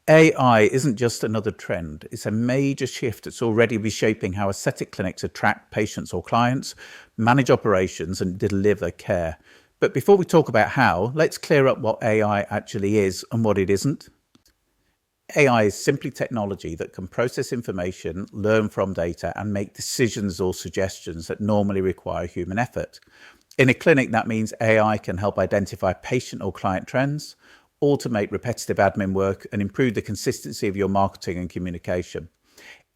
AI isn't just another trend, it's a major shift that's already reshaping how aesthetic clinics attract patients or clients, manage operations, and deliver care. But before we talk about how, let's clear up what AI actually is and what it isn't. AI is simply technology that can process information, learn from data, and make decisions or suggestions that normally require human effort. In a clinic, that means AI can help identify patient or client trends, automate repetitive admin work, and improve the consistency of your marketing and communication.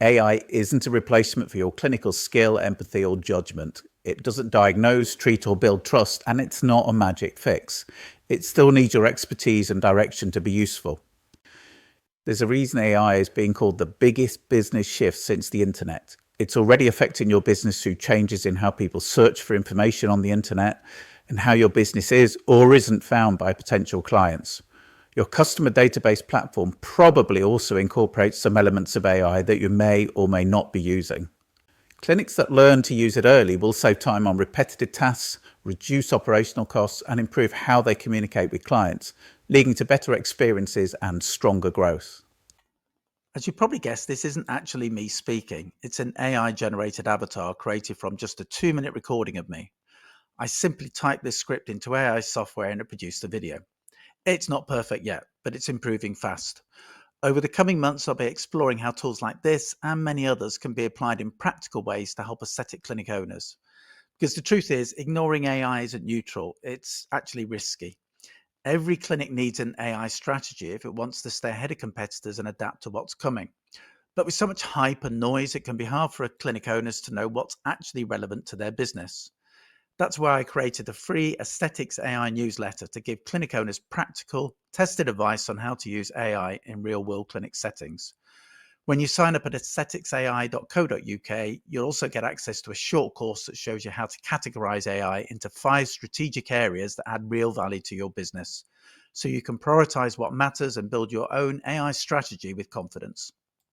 AI isn't a replacement for your clinical skill, empathy, or judgment. It doesn't diagnose, treat, or build trust, and it's not a magic fix. It still needs your expertise and direction to be useful. There's a reason AI is being called the biggest business shift since the internet. It's already affecting your business through changes in how people search for information on the internet and how your business is or isn't found by potential clients. Your customer database platform probably also incorporates some elements of AI that you may or may not be using. Clinics that learn to use it early will save time on repetitive tasks, reduce operational costs, and improve how they communicate with clients, leading to better experiences and stronger growth. As you probably guessed, this isn't actually me speaking. It's an AI generated avatar created from just a 2-minute recording of me. I simply typed this script into AI software and it produced a video. It's not perfect yet, but it's improving fast. Over the coming months, I'll be exploring how tools like this and many others can be applied in practical ways to help aesthetic clinic owners. Because the truth is, ignoring AI isn't neutral, it's actually risky. Every clinic needs an AI strategy if it wants to stay ahead of competitors and adapt to what's coming. But with so much hype and noise, it can be hard for clinic owners to know what's actually relevant to their business. That's why I created a free Aesthetics AI newsletter to give clinic owners practical, tested advice on how to use AI in real world clinic settings. When you sign up at aestheticsai.co.uk, you'll also get access to a short course that shows you how to categorize AI into 5 strategic areas that add real value to your business, so you can prioritize what matters and build your own AI strategy with confidence.